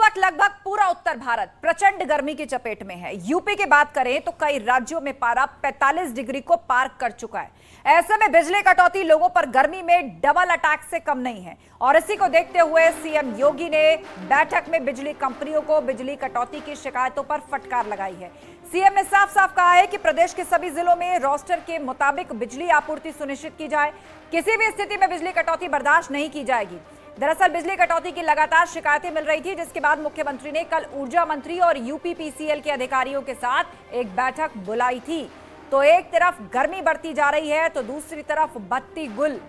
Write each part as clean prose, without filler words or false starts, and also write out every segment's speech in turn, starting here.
वक्त लगभग पूरा उत्तर भारत प्रचंड गर्मी की चपेट में है। यूपी की बात करें तो कई राज्यों में पारा 45 डिग्री को पार कर चुका है। ऐसे में बिजली कटौती लोगों पर गर्मी में डबल अटैक से कम नहीं है और इसी को देखते हुए सीएम योगी ने बैठक में बिजली कंपनियों को बिजली कटौती की शिकायतों पर फटकार लगाई है। सीएम ने साफ साफ कहा है कि प्रदेश के सभी जिलों में रोस्टर के मुताबिक बिजली आपूर्ति सुनिश्चित की जाए। किसी भी स्थिति में बिजली कटौती बर्दाश्त नहीं की जाएगी। दरअसल बिजली कटौती की लगातार शिकायतें मिल रही थी, जिसके बाद मुख्यमंत्री ने कल ऊर्जा मंत्री और यूपीपीसीएल के अधिकारियों के साथ एक बैठक बुलाई थी। तो एक तरफ गर्मी बढ़ती जा रही है तो दूसरी तरफ बत्ती गुल,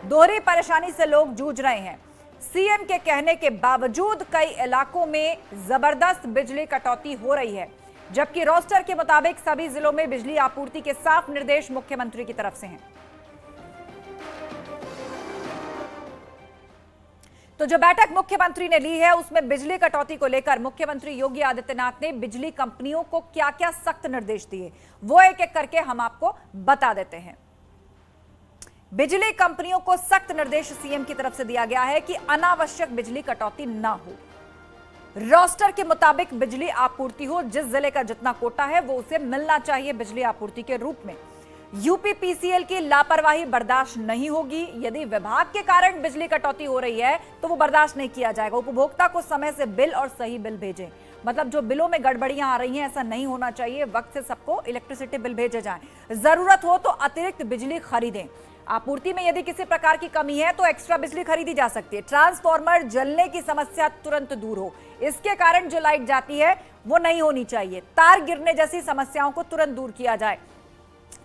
दोहरी परेशानी से लोग जूझ रहे हैं। सीएम के कहने के बावजूद कई इलाकों में जबरदस्त बिजली कटौती हो रही है, जबकि रोस्टर के मुताबिक सभी जिलों में बिजली आपूर्ति के साफ निर्देश मुख्यमंत्री की तरफ से हैं। तो जो बैठक मुख्यमंत्री ने ली है उसमें बिजली कटौती को लेकर मुख्यमंत्री योगी आदित्यनाथ ने बिजली कंपनियों को क्या क्या सख्त निर्देश दिए, वो एक एक करके हम आपको बता देते हैं। बिजली कंपनियों को सख्त निर्देश सीएम की तरफ से दिया गया है कि अनावश्यक बिजली कटौती ना हो। रोस्टर के मुताबिक बिजली आपूर्ति हो, जिस जिले का जितना कोटा है वो उसे मिलना चाहिए बिजली आपूर्ति के रूप में। यूपीपीसीएल की लापरवाही बर्दाश्त नहीं होगी। यदि विभाग के कारण बिजली कटौती हो रही है तो वो बर्दाश्त नहीं किया जाएगा। उपभोक्ता को समय से बिल और सही बिल भेजें, मतलब जो बिलों में गड़बड़ियां आ रही हैं ऐसा नहीं होना चाहिए। वक्त से सबको इलेक्ट्रिसिटी बिल भेजे जाएं। जरूरत हो तो अतिरिक्त बिजली खरीदें। आपूर्ति में यदि किसी प्रकार की कमी है तो एक्स्ट्रा बिजली खरीदी जा सकती है। ट्रांसफार्मर जलने की समस्या तुरंत दूर हो, इसके कारण जो लाइट जाती है वो नहीं होनी चाहिए। तार गिरने जैसी समस्याओं को तुरंत दूर किया जाए।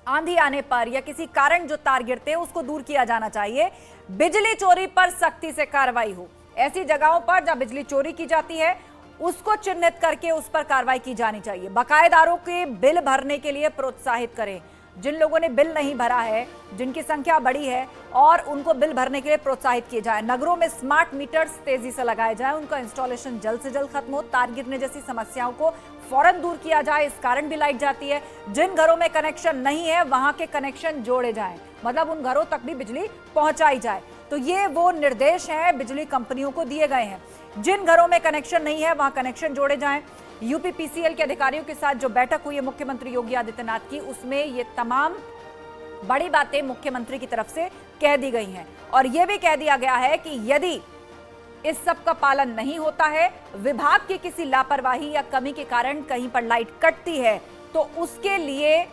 आंधी आने पर या किसी कारण जो तार गिरते हैं उसको दूर किया जाना चाहिए। बिजली चोरी पर सख्ती से कार्रवाई हो। ऐसी जगहों पर जहां बिजली चोरी की जाती है उसको चिन्हित करके उस पर कार्रवाई की जानी चाहिए। बकायेदारों के बिल भरने के लिए प्रोत्साहित करें। जिन लोगों ने बिल नहीं भरा है, जिनकी संख्या बड़ी है, और उनको बिल भरने के लिए प्रोत्साहित किए जाए। नगरों में स्मार्ट मीटर्स तेजी से लगाए जाए, उनका इंस्टॉलेशन जल्द से जल्द खत्म हो। तार गिरने जैसी समस्याओं को फौरन दूर किया जाए, इस कारण भी लाइट जाती है। जिन घरों में कनेक्शन नहीं है वहां के कनेक्शन जोड़े जाएं, मतलब उन घरों तक भी बिजली पहुंचाई जाए। तो ये वो निर्देश हैं बिजली कंपनियों को दिए गए हैं। जिन घरों में कनेक्शन नहीं है वहां कनेक्शन जोड़े जाएं। यूपीपीसीएल के अधिकारियों के साथ जो बैठक हुई है मुख्यमंत्री योगी आदित्यनाथ की, उसमें ये तमाम बड़ी बातें मुख्यमंत्री की तरफ से कह दी गई हैं और यह भी कह दिया गया है कि यदि इस सब का पालन नहीं होता है, विभाग की किसी लापरवाही या कमी के कारण कहीं पर लाइट कटती है तो उसके लिए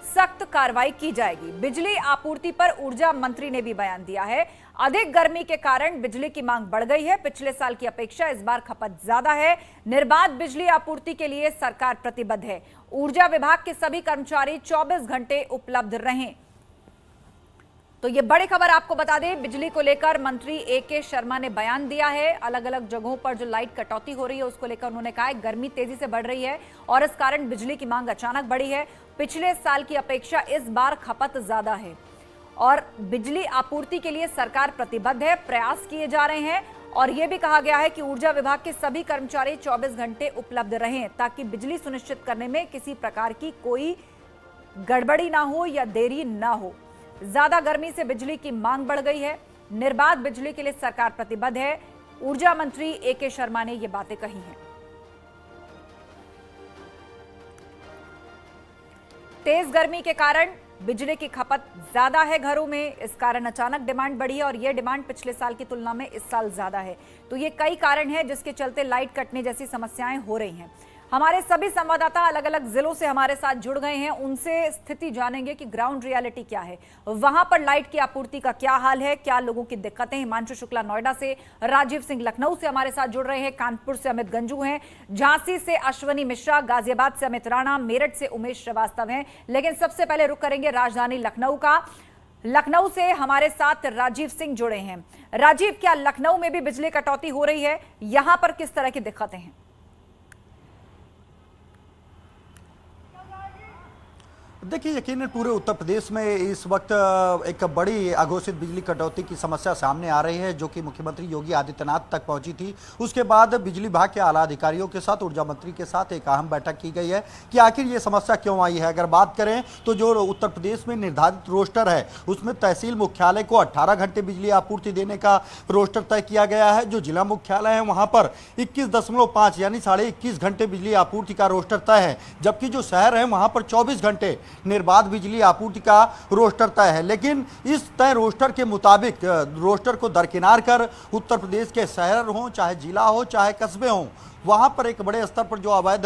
सख्त कार्रवाई की जाएगी। बिजली आपूर्ति पर ऊर्जा मंत्री ने भी बयान दिया है। अधिक गर्मी के कारण बिजली की मांग बढ़ गई है। पिछले साल की अपेक्षा इस बार खपत ज्यादा है। निर्बाध बिजली आपूर्ति के लिए सरकार प्रतिबद्ध है। ऊर्जा विभाग के सभी कर्मचारी 24 घंटे उपलब्ध रहें। तो ये बड़ी खबर आपको बता दें, बिजली को लेकर मंत्री ए.के. शर्मा ने बयान दिया है। अलग अलग जगहों पर जो लाइट कटौती हो रही है उसको लेकर उन्होंने कहा है गर्मी तेजी से बढ़ रही है और इस कारण बिजली की मांग अचानक बढ़ी है। पिछले साल की अपेक्षा इस बार खपत ज्यादा है और बिजली आपूर्ति के लिए सरकार प्रतिबद्ध है, प्रयास किए जा रहे हैं। और यह भी कहा गया है कि ऊर्जा विभाग के सभी कर्मचारी 24 घंटे उपलब्ध रहें ताकि बिजली सुनिश्चित करने में किसी प्रकार की कोई गड़बड़ी ना हो या देरी ना हो। ज्यादा गर्मी से बिजली की मांग बढ़ गई है। निर्बाध बिजली के लिए सरकार प्रतिबद्ध है। ऊर्जा मंत्री ए.के. शर्मा ने ये बातें कही हैं। तेज गर्मी के कारण बिजली की खपत ज्यादा है घरों में, इस कारण अचानक डिमांड बढ़ी है और यह डिमांड पिछले साल की तुलना में इस साल ज्यादा है। तो ये कई कारण हैं जिसके चलते लाइट कटने जैसी समस्याएं हो रही हैं। हमारे सभी संवाददाता अलग अलग जिलों से हमारे साथ जुड़ गए हैं, उनसे स्थिति जानेंगे कि ग्राउंड रियलिटी क्या है, वहां पर लाइट की आपूर्ति का क्या हाल है, क्या लोगों की दिक्कतें। हिमांशु शुक्ला नोएडा से, राजीव सिंह लखनऊ से हमारे साथ जुड़ रहे हैं, कानपुर से अमित गंजू हैं, झांसी से अश्वनी मिश्रा, गाजियाबाद से अमित राणा, मेरठ से उमेश श्रीवास्तव हैं। लेकिन सबसे पहले रुख करेंगे राजधानी लखनऊ का। लखनऊ से हमारे साथ राजीव सिंह जुड़े हैं। राजीव, क्या लखनऊ में भी बिजली कटौती हो रही है? यहां पर किस तरह की दिक्कतें हैं? देखिए, यकीनन पूरे उत्तर प्रदेश में इस वक्त एक बड़ी अघोषित बिजली कटौती की समस्या सामने आ रही है, जो कि मुख्यमंत्री योगी आदित्यनाथ तक पहुंची थी। उसके बाद बिजली विभाग के आला अधिकारियों के साथ, ऊर्जा मंत्री के साथ एक अहम बैठक की गई है कि आखिर ये समस्या क्यों आई है। अगर बात करें तो जो उत्तर प्रदेश में निर्धारित रोस्टर है, उसमें तहसील मुख्यालय को 18 घंटे बिजली आपूर्ति देने का रोस्टर तय किया गया है। जो जिला मुख्यालय है वहां पर 21.5 यानी 21.5 घंटे बिजली आपूर्ति का रोस्टर तय है, जबकि जो शहर है वहां पर 24 घंटे निर्बाध बिजली आपूर्ति का रोस्टर तय है। लेकिन इस तय रोस्टर के मुताबिक रोस्टर को दरकिनार कर उत्तर प्रदेश के शहर हों, चाहे जिला हो, चाहे कस्बे हों, वहां पर एक बड़े स्तर पर जो अवैध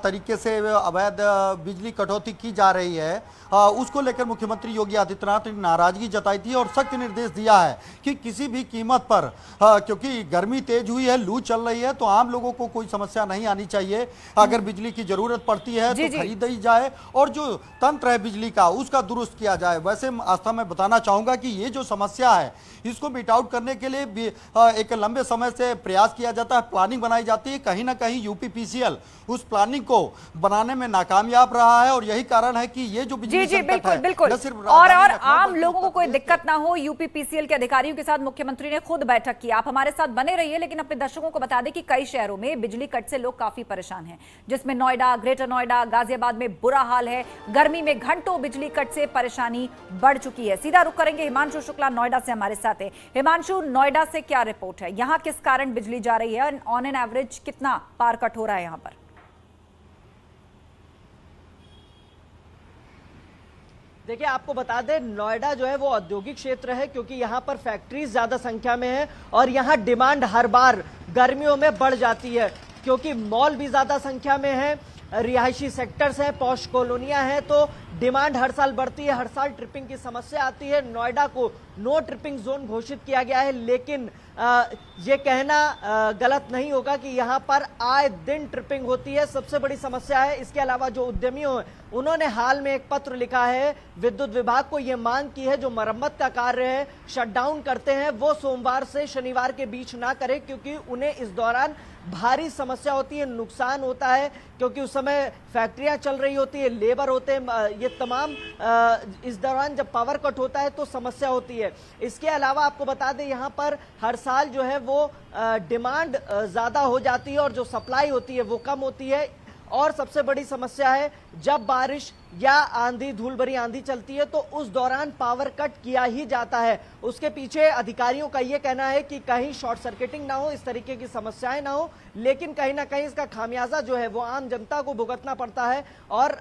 तरीके से अवैध बिजली कटौती की जा रही है, उसको लेकर मुख्यमंत्री योगी आदित्यनाथ ने नाराजगी जताई थी और सख्त निर्देश दिया है कि किसी भी कीमत पर, क्योंकि गर्मी तेज हुई है, लू चल रही है, तो आम लोगों को कोई समस्या नहीं आनी चाहिए। अगर बिजली की जरूरत पड़ती है तो खरीदी जाए और जो तंत्र है बिजली का उसका दुरुस्त किया जाए। वैसे आस्था मैं बताना चाहूंगा कि ये जो समस्या है इसको मीट आउट करने के लिए भी एक लंबे समय से प्रयास किया जाता है, प्लानिंग बनाई जाती है। कहीं ना कहीं यूपीपीसीएल उस प्लानिंग को बनाने में नाकामयाब रहा है और यही कारण है कि ये जो बिजली जी बिल्कुल बिल्कुल और आम लोगों को कोई दिक्कत ना हो, यूपीपीसीएल के अधिकारियों के साथ मुख्यमंत्री ने खुद बैठक की। आप हमारे साथ बने रहिए, लेकिन अपने दर्शकों को बता दें कि कई शहरों में बिजली कट से लोग काफी परेशान हैं, जिसमें नोएडा, ग्रेटर नोएडा, गाजियाबाद में बुरा हाल है। गर्मी में घंटों बिजली कट से परेशानी बढ़ चुकी है। सीधा रुख करेंगे, हिमांशु शुक्ला नोएडा से हमारे साथ है। हिमांशु, नोएडा से क्या रिपोर्ट है, यहाँ किस कारण बिजली जा रही है, ऑन एन एवरेज कितना पावर कट हो रहा है यहाँ पर? देखिए, आपको बता दें, नोएडा जो है वो औद्योगिक क्षेत्र है, क्योंकि यहाँ पर फैक्ट्रीज ज्यादा संख्या में है और यहाँ डिमांड हर बार गर्मियों में बढ़ जाती है, क्योंकि मॉल भी ज्यादा संख्या में है, रिहायशी सेक्टर्स हैं, पॉश कॉलोनियां हैं, तो डिमांड हर साल बढ़ती है, हर साल ट्रिपिंग की समस्या आती है। नोएडा को नो ट्रिपिंग जोन घोषित किया गया है, लेकिन ये कहना गलत नहीं होगा कि यहाँ पर आए दिन ट्रिपिंग होती है, सबसे बड़ी समस्या है। इसके अलावा जो उद्यमियों हैं उन्होंने हाल में एक पत्र लिखा है विद्युत विभाग को, ये मांग की है जो मरम्मत का कार्य है, शटडाउन करते हैं, वो सोमवार से शनिवार के बीच ना करें, क्योंकि उन्हें इस दौरान भारी समस्या होती है, नुकसान होता है, क्योंकि उस समय फैक्ट्रियां चल रही होती है, लेबर होते हैं, ये तमाम इस दौरान जब पावर कट होता है तो समस्या होती है। इसके अलावा आपको बता दें, यहाँ पर हर साल जो है वो डिमांड ज्यादा हो जाती है और जो सप्लाई होती है वो कम होती है। और सबसे बड़ी समस्या है, जब बारिश या आंधी, धूल भरी आंधी चलती है तो उस दौरान पावर कट किया ही जाता है। उसके पीछे अधिकारियों का यह कहना है कि कहीं शॉर्ट सर्किटिंग ना हो, इस तरीके की समस्याएं ना हो, लेकिन कहीं ना कहीं इसका खामियाजा जो है वो आम जनता को भुगतना पड़ता है। और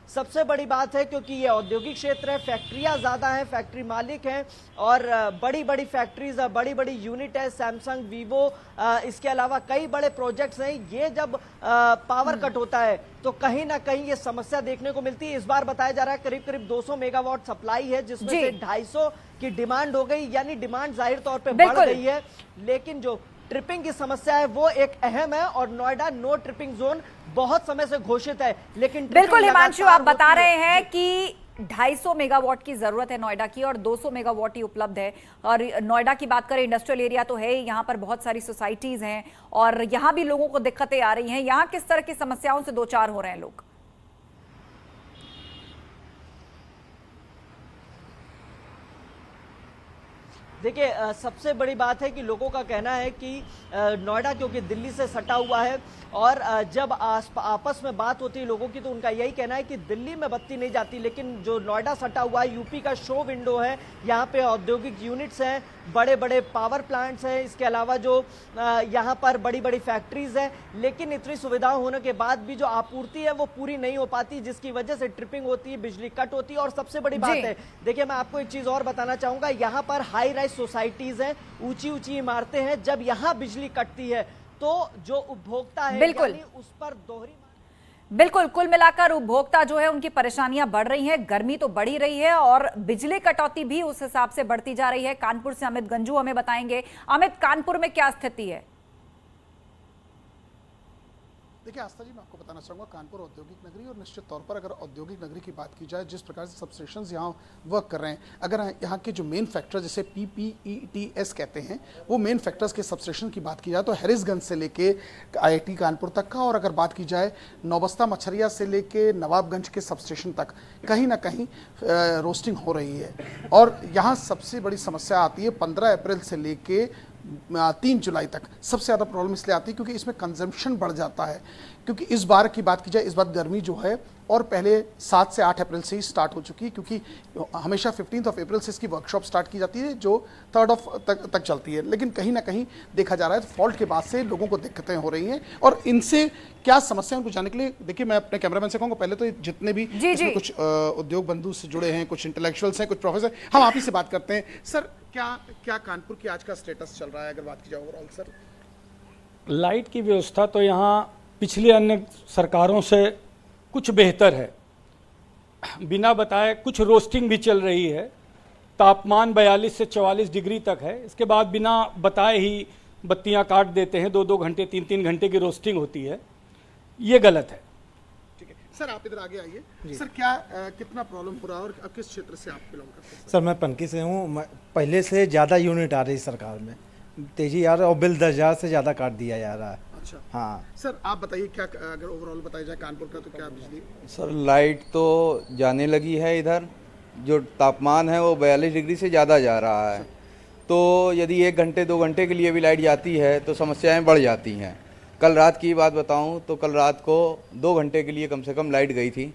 सबसे बड़ी बात है, क्योंकि ये औद्योगिक क्षेत्र है, फैक्ट्रियां ज्यादा हैं, फैक्ट्री मालिक हैं और बड़ी बड़ी फैक्ट्रीज, बड़ी बड़ी यूनिट है, सैमसंग, वीवो, इसके अलावा कई बड़े प्रोजेक्ट्स हैं। ये जब पावर कट होता है तो कहीं ना कहीं ये समस्या देखने को मिलती है। इस बार बताया जा रहा है करीब करीब 200 मेगावाट सप्लाई है, जिसमें से 250 की डिमांड हो गई, यानी डिमांड जाहिर तौर पे बढ़ गई है, लेकिन जो ट्रिपिंग की समस्या है वो एक अहम है। और नोएडा नो ट्रिपिंग जोन बहुत समय से घोषित है, लेकिन बिल्कुल हिमांशु, आप बता रहे हैं कि 250 मेगावाट की जरूरत है नोएडा की और 200 मेगावाट ही उपलब्ध है। और नोएडा की बात करें, इंडस्ट्रियल एरिया तो है, यहाँ पर बहुत सारी सोसाइटीज हैं और यहाँ भी लोगों को दिक्कतें आ रही हैं। यहाँ किस तरह की समस्याओं से दो चार हो रहे हैं लोग? देखिए, सबसे बड़ी बात है कि लोगों का कहना है कि नोएडा क्योंकि दिल्ली से सटा हुआ है और जब आपस में बात होती है लोगों की तो उनका यही कहना है कि दिल्ली में बत्ती नहीं जाती, लेकिन जो नोएडा सटा हुआ है यूपी का शो विंडो है, यहाँ पे औद्योगिक यूनिट्स हैं, बड़े बड़े पावर प्लांट्स हैं, इसके अलावा जो यहाँ पर बड़ी बड़ी फैक्ट्रीज हैं, लेकिन इतनी सुविधाएं होने के बाद भी जो आपूर्ति है वो पूरी नहीं हो पाती, जिसकी वजह से ट्रिपिंग होती है, बिजली कट होती है। और सबसे बड़ी बात है, देखिए मैं आपको एक चीज और बताना चाहूंगा, यहाँ पर हाई राइज सोसाइटीज हैं, ऊंची ऊंची इमारतें हैं, जब यहाँ बिजली कटती है तो जो उपभोक्ता है यानी उस पर दोहरी बिल्कुल कुल मिलाकर उपभोक्ता जो है उनकी परेशानियां बढ़ रही हैं, गर्मी तो बढ़ ही रही है और बिजली कटौती भी उस हिसाब से बढ़ती जा रही है। कानपुर से अमित गंजू हमें बताएंगे। अमित, कानपुर में क्या स्थिति है? देखिए आस्था जी, मैं आपको बताना चाहूँगा कानपुर औद्योगिक नगरी, और निश्चित तौर पर अगर औद्योगिक नगरी की बात की जाए, जिस प्रकार से सबस्टेशंस यहाँ वर्क कर रहे हैं, अगर यहाँ के जो मेन फैक्टर जिसे PPETS कहते हैं, वो मेन फैक्टर्स के सबस्टेशन की बात की जाए तो हैरिसगंज से लेके IIT कानपुर तक का, और अगर बात की जाए नौबस्ता मछरिया से लेके नवाबगंज के सबस्टेशन तक कहीं ना कहीं रोस्टिंग हो रही है। और यहाँ सबसे बड़ी समस्या आती है 15 अप्रैल से लेके 3 जुलाई तक। सबसे ज़्यादा प्रॉब्लम इसलिए आती है क्योंकि इसमें कंजम्पशन बढ़ जाता है, क्योंकि इस बार की बात की जाए, इस बार गर्मी जो है और पहले 7 से 8 अप्रैल से ही स्टार्ट हो चुकी है, क्योंकि हमेशा 15 अप्रैल से इसकी वर्कशॉप स्टार्ट की जाती है जो 3 तक चलती है। लेकिन कहीं ना कहीं देखा जा रहा है तो फॉल्ट के बाद से लोगों को दिक्कतें हो रही हैं, और इनसे क्या समस्या है उनको जानने के लिए देखिए मैं अपने कैमरामैन से कहूँगा, पहले तो जितने भी इसमें कुछ उद्योग बंधु से जुड़े हैं, कुछ इंटेलेक्चुअल्स हैं, कुछ प्रोफेसर, हम आप ही से बात करते हैं। सर क्या कानपुर की आज का स्टेटस चल रहा है अगर बात की जाए ओवरऑल? सर लाइट की व्यवस्था तो यहाँ पिछली अन्य सरकारों से कुछ बेहतर है। बिना बताए कुछ रोस्टिंग भी चल रही है, तापमान 42 से 44 डिग्री तक है। इसके बाद बिना बताए ही बत्तियां काट देते हैं, 2-2 घंटे 3-3 घंटे की रोस्टिंग होती है, ये गलत है। ठीक है सर, आप इधर आगे आइए। सर क्या कितना प्रॉब्लम हो रहा है और अब किस क्षेत्र से आप बिलोंग करते हैं? सर मैं पनकी से हूँ। पहले से ज़्यादा यूनिट आ रही सरकार में, तेजी आ रहा है, और बिल 10,000 से ज़्यादा काट दिया जा रहा है। अच्छा हाँ सर, आप बताइए क्या अगर ओवरऑल बताया जाए कानपुर का तो क्या बिजली? सर लाइट तो जाने लगी है, इधर जो तापमान है वो 42 डिग्री से ज़्यादा जा रहा है, तो यदि 1 घंटे 2 घंटे के लिए भी लाइट जाती है तो समस्याएं बढ़ जाती हैं। कल रात की बात बताऊं तो कल रात को 2 घंटे के लिए कम से कम लाइट गई थी।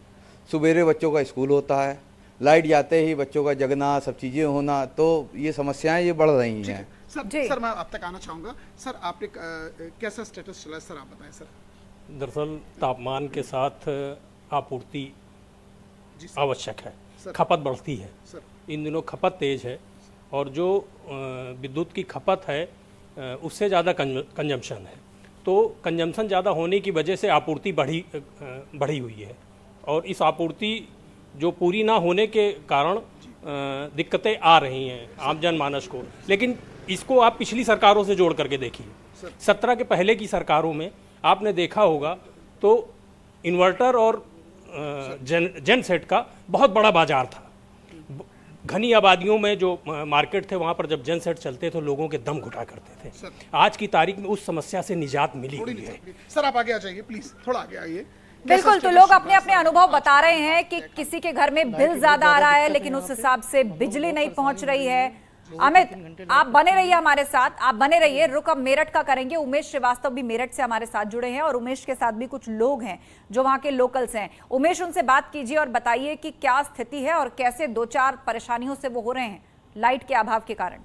सुबेरे बच्चों का स्कूल होता है, लाइट जाते ही बच्चों का जगना, सब चीज़ें होना, तो ये समस्याएं ये बढ़ रही हैं। सर मैं आप तक आना चाहूँगा। सर आपने कैसा स्टेटस चला है सर, आप बताएं सर। दरअसल तापमान के साथ आपूर्ति आवश्यक है, खपत बढ़ती है। इन दिनों खपत तेज है, और जो विद्युत की खपत है उससे ज़्यादा कंजम्पशन है, तो कंजम्पशन ज़्यादा होने की वजह से आपूर्ति बढ़ी हुई है, और इस आपूर्ति जो पूरी ना होने के कारण दिक्कतें आ रही हैं आम जनमानस को। लेकिन इसको आप पिछली सरकारों से जोड़ करके देखिए, 17 के पहले की सरकारों में आपने देखा होगा तो इन्वर्टर और जेन सेट का बहुत बड़ा बाजार था। घनी आबादियों में जो मार्केट थे वहाँ पर जब जेन सेट चलते तो लोगों के दम घुटा करते थे। आज की तारीख में उस समस्या से निजात मिली हुई है। सर आप आगे आ जाइए प्लीज, थोड़ा आगे आइए। बिल्कुल, तो लोग अपने अपने अनुभव बता रहे हैं कि किसी के घर में बिल ज्यादा आ रहा है लेकिन उस हिसाब से बिजली नहीं पहुंच रही है। अमित, आप बने रहिए हमारे साथ, आप बने रहिए। रुक अब मेरठ का करेंगे। उमेश श्रीवास्तव भी मेरठ से हमारे साथ जुड़े हैं, और उमेश के साथ भी कुछ लोग हैं जो वहां के लोकल्स हैं। उमेश, उनसे बात कीजिए और बताइए कि क्या स्थिति है और कैसे 2-4 परेशानियों से वो हो रहे हैं लाइट के अभाव के कारण।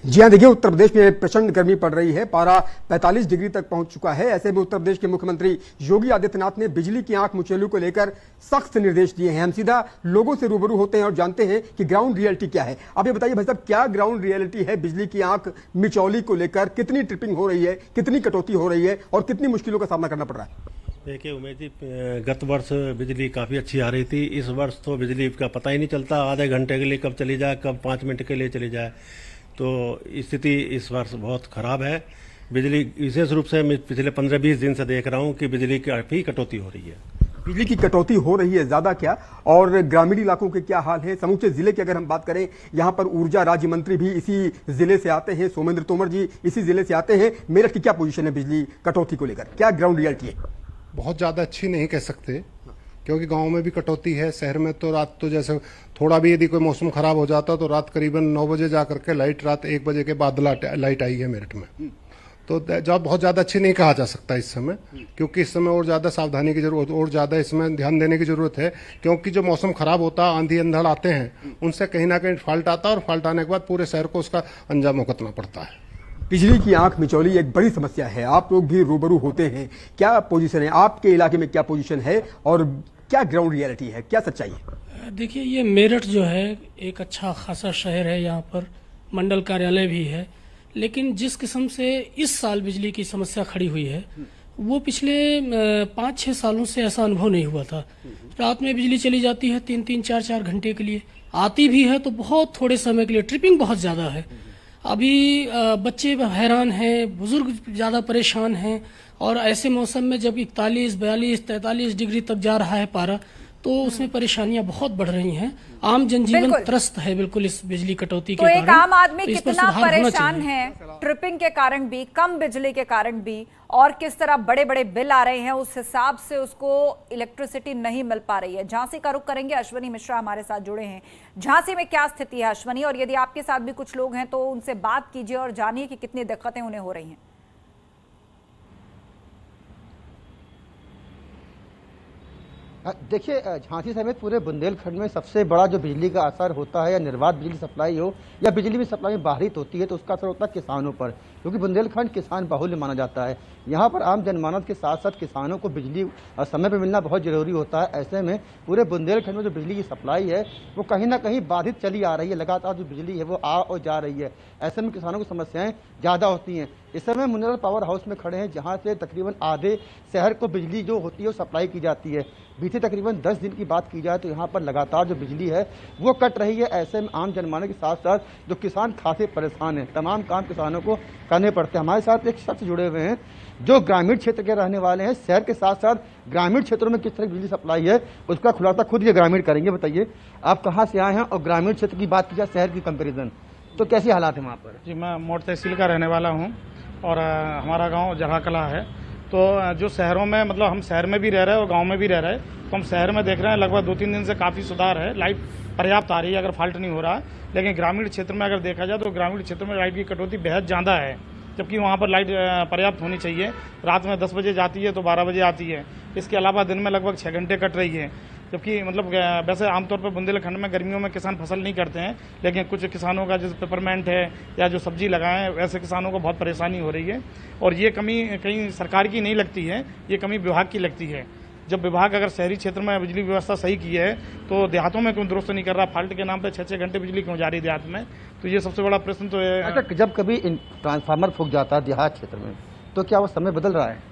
जी हाँ, देखिए उत्तर प्रदेश में प्रचंड गर्मी पड़ रही है, पारा 45 डिग्री तक पहुंच चुका है। ऐसे में उत्तर प्रदेश के मुख्यमंत्री योगी आदित्यनाथ ने बिजली की आंख मुचेलू को लेकर सख्त निर्देश दिए हैं। हम सीधा लोगों से रूबरू होते हैं और जानते हैं कि ग्राउंड रियलिटी क्या है। आप ये बताइए भाई साहब, क्या ग्राउंड रियलिटी है बिजली की आंख मिचौली को लेकर? कितनी ट्रिपिंग हो रही है, कितनी कटौती हो रही है और कितनी मुश्किलों का सामना करना पड़ रहा है? देखिए उमेश जी, गत वर्ष बिजली काफ़ी अच्छी आ रही थी। इस वर्ष तो बिजली का पता ही नहीं चलता, आधे घंटे के लिए कब चली जाए, कब 5 मिनट के लिए चली जाए। तो स्थिति इस वर्ष बहुत ख़राब है। बिजली विशेष रूप से मैं पिछले 15-20 दिन से देख रहा हूँ कि बिजली की काफ़ी कटौती हो रही है। बिजली की कटौती हो रही है ज़्यादा क्या, और ग्रामीण इलाकों के क्या हाल है? समूचे जिले की अगर हम बात करें, यहाँ पर ऊर्जा राज्य मंत्री भी इसी जिले से आते हैं, सोमेंद्र तोमर जी इसी जिले से आते हैं। मेरठ की क्या पोजीशन है बिजली कटौती को लेकर? क्या ग्राउंड रियलिटी है? बहुत ज़्यादा अच्छी नहीं कह सकते, क्योंकि गांव में भी कटौती है। शहर में तो रात तो जैसे थोड़ा भी यदि कोई मौसम खराब हो जाता तो रात करीबन 9 बजे जा करके लाइट, रात 1 बजे के बाद लाइट आई है मेरठ में। तो जब बहुत ज़्यादा अच्छी नहीं कहा जा सकता इस समय, क्योंकि इस समय और ज़्यादा सावधानी की जरूरत, और ज़्यादा इसमें ध्यान देने की जरूरत है। क्योंकि जो मौसम खराब होता है, आंधी अंधड़ आते हैं, उनसे कहीं ना कहीं फॉल्ट आता है, और फॉल्ट आने के बाद पूरे शहर को उसका अंजाम भुगतना पड़ता है। बिजली की आंख मिचौली एक बड़ी समस्या है, आप लोग भी रूबरू होते हैं। क्या पोजीशन है आपके इलाके में, क्या पोजीशन है और क्या ग्राउंड रियलिटी है, क्या सच्चाई है? देखिए, ये मेरठ जो है एक अच्छा खासा शहर है, यहाँ पर मंडल कार्यालय भी है, लेकिन जिस किस्म से इस साल बिजली की समस्या खड़ी हुई है वो पिछले 5-6 सालों से ऐसा अनुभव नहीं हुआ था। रात में बिजली चली जाती है 3-3, 4-4 घंटे के लिए, आती भी है तो बहुत थोड़े समय के लिए, ट्रिपिंग बहुत ज़्यादा है। अभी बच्चे हैरान हैं, बुजुर्ग ज़्यादा परेशान हैं, और ऐसे मौसम में जब 41, 42, 43 डिग्री तक जा रहा है पारा, तो उसमें परेशानियां बहुत बढ़ रही हैं। आम जनजीवन त्रस्त है बिल्कुल इस बिजली कटौती के तो कारण। एक आम आदमी तो इस पर कितना सुधार होना परेशान चाहिए। है ट्रिपिंग के कारण भी, कम बिजली के कारण भी, और किस तरह बड़े बड़े बिल आ रहे हैं, उस हिसाब से उसको इलेक्ट्रिसिटी नहीं मिल पा रही है। झांसी का रुख करेंगे, अश्वनी मिश्रा हमारे साथ जुड़े हैं। झांसी में क्या स्थिति है अश्वनी, और यदि आपके साथ भी कुछ लोग हैं तो उनसे बात कीजिए और जानिए कि कितनी दिक्कतें उन्हें हो रही हैं। देखिए, झांसी समेत पूरे बुंदेलखंड में सबसे बड़ा जो बिजली का असर होता है, या निर्बाध बिजली सप्लाई हो या बिजली में सप्लाई में बाधित होती है, तो उसका असर होता है किसानों पर, क्योंकि बुंदेलखंड किसान बाहुल्य माना जाता है। यहाँ पर आम जनमानस के साथ साथ किसानों को बिजली समय पर मिलना बहुत जरूरी होता है। ऐसे में पूरे बुंदेलखंड में जो बिजली की सप्लाई है वो कहीं ना कहीं बाधित चली आ रही है। लगातार जो बिजली है वो आ और जा रही है। ऐसे में किसानों की समस्याएं ज़्यादा होती हैं। इस समय मिनरल पावर हाउस में खड़े हैं, जहाँ से तकरीबन आधे शहर को बिजली जो होती है वो सप्लाई की जाती है। बीते तकरीबन 10 दिन की बात की जाए तो यहाँ पर लगातार जो बिजली है वो कट रही है। ऐसे में आम जनमानस के साथ साथ जो किसान खासे परेशान हैं। तमाम काम किसानों को करने पड़ते हैं। हमारे साथ एक शख्स जुड़े हुए हैं जो ग्रामीण क्षेत्र के रहने वाले हैं। शहर के साथ साथ ग्रामीण क्षेत्रों में किस तरह बिजली सप्लाई है उसका खुलासा खुद ये ग्रामीण करेंगे। बताइए, आप कहाँ से आए हैं, और ग्रामीण क्षेत्र की बात की जाए शहर की कंपेरिजन तो कैसे हालात है वहाँ पर? जी, मैं मोड़ तहसील का रहने वाला हूँ और हमारा गांव जगह कला है। तो जो शहरों में, मतलब हम शहर में भी रह रहे हैं और गांव में भी रह रहे हैं, तो हम शहर में देख रहे हैं लगभग 2-3 दिन से काफ़ी सुधार है। लाइट पर्याप्त आ रही है, अगर फॉल्ट नहीं हो रहा है। लेकिन ग्रामीण क्षेत्र में अगर देखा जाए तो ग्रामीण क्षेत्र में लाइट की कटौती बेहद ज़्यादा है, जबकि वहाँ पर लाइट पर्याप्त होनी चाहिए। रात में 10 बजे जाती है तो 12 बजे आती है। इसके अलावा दिन में लगभग 6 घंटे कट रही है। जबकि मतलब वैसे आमतौर पर बुंदेलखंड में गर्मियों में किसान फसल नहीं करते हैं, लेकिन कुछ किसानों का जैसे पेपरमेंट है या जो सब्जी लगाए हैं, वैसे किसानों को बहुत परेशानी हो रही है। और ये कमी कहीं सरकार की नहीं लगती है, ये कमी विभाग की लगती है। जब विभाग अगर शहरी क्षेत्र में बिजली व्यवस्था सही की है तो देहातों में क्यों दुरुस्त नहीं कर रहा? फाल्ट के नाम पे 6-6 घंटे बिजली क्यों जा रही है देहात में? तो ये सबसे बड़ा प्रश्न तो है। अच्छा, जब कभी ट्रांसफार्मर फूक जाता है देहात क्षेत्र में तो क्या वो समय बदल रहा है?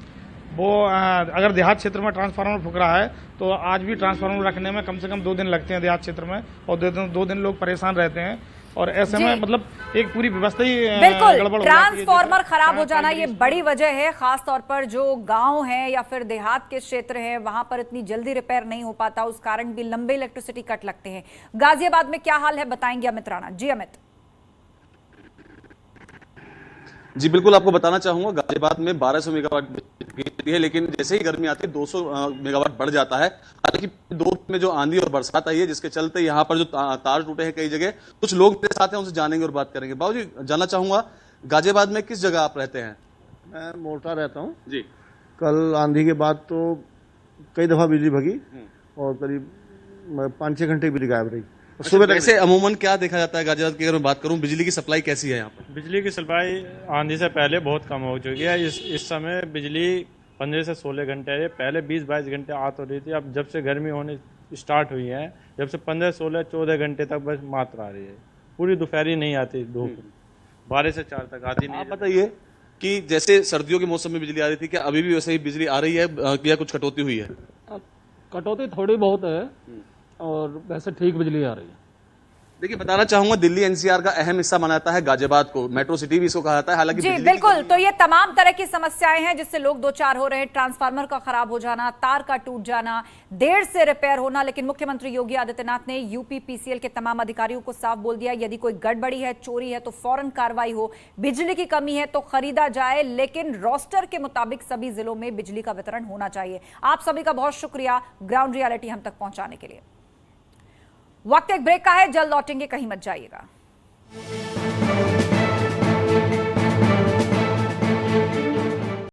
वो अगर देहात क्षेत्र में ट्रांसफार्मर फूक रहा है तो आज भी ट्रांसफार्मर रखने में कम से कम 2 दिन लगते हैं देहात क्षेत्र में, और 2 दिन लोग परेशान रहते हैं। और ऐसे में मतलब एक पूरी व्यवस्था ही बिल्कुल ट्रांसफार्मर खराब हो जाना ये बड़ी वजह है। खास तौर पर जो गांव है या फिर देहात के क्षेत्र हैं, वहां पर इतनी जल्दी रिपेयर नहीं हो पाता, उस कारण भी लंबे इलेक्ट्रिसिटी कट लगते हैं। गाजियाबाद में क्या हाल है बताएंगे अमित राणा। जी अमित। जी बिल्कुल, आपको बताना चाहूंगा गाजियाबाद में 1200 मेगावाट बिजली है, लेकिन जैसे ही गर्मी आती है 200 मेगावाट बढ़ जाता है। हालांकि 2 दिन में जो आंधी और बरसात आई है जिसके चलते यहाँ पर जो तार टूटे हैं कई जगह, कुछ लोग मेरे साथ हैं, उनसे जानेंगे और बात करेंगे। बाबू जी, जानना चाहूंगा गाजियाबाद में किस जगह आप रहते हैं? मैं मोटा रहता हूँ जी। कल आंधी के बाद तो कई दफा बिजली भगी और करीब 5-6 घंटे बिजली गायब रही। सुबह वैसे अमूमन क्या देखा जाता है गाजियाबाद की? अगर मैं बात करूं, बिजली की सप्लाई कैसी है यहाँ पर? बिजली की सप्लाई आंधी से पहले बहुत कम हो चुकी है। इस समय बिजली 15 से 16 घंटे है। पहले 20-22 घंटे आ तो रही थी। अब जब से गर्मी होने स्टार्ट हुई है, जब से 15, 16, 14 घंटे तक बस मात्रा आ रही है। पूरी दोपहरी नहीं आती, धूप 12 से 4 तक आती नहीं। आप बताइए कि जैसे सर्दियों के मौसम में बिजली आ रही थी, क्या अभी भी वैसे ही बिजली आ रही है या कुछ कटौती हुई है? कटौती थोड़ी बहुत है और वैसे ठीक बिजली आ रही है। देखिए, बताना चाहूंगा दिल्ली एनसीआर का अहम हिस्सा माना जाता है गाजियाबाद को, मेट्रो सिटी भी इसको कहा जाता है। हालांकि जी बिल्कुल, तो ये तमाम तरह की समस्याएं हैं जिससे लोग दो चार हो रहे हैं। ट्रांसफार्मर का खराब हो जाना, तार का टूट जाना, देर से रिपेयर होना। लेकिन मुख्यमंत्री योगी आदित्यनाथ ने यूपीपीसीएल के तमाम अधिकारियों को साफ बोल दिया, यदि कोई गड़बड़ी है, चोरी है तो फौरन कार्रवाई हो, बिजली की कमी है तो खरीदा जाए, लेकिन रोस्टर के मुताबिक सभी जिलों में बिजली का वितरण होना चाहिए। आप सभी का बहुत शुक्रिया ग्राउंड रियलिटी हम तक पहुंचाने के लिए। वक्त एक ब्रेक का है, जल्द लौटेंगे, कहीं मत जाइएगा।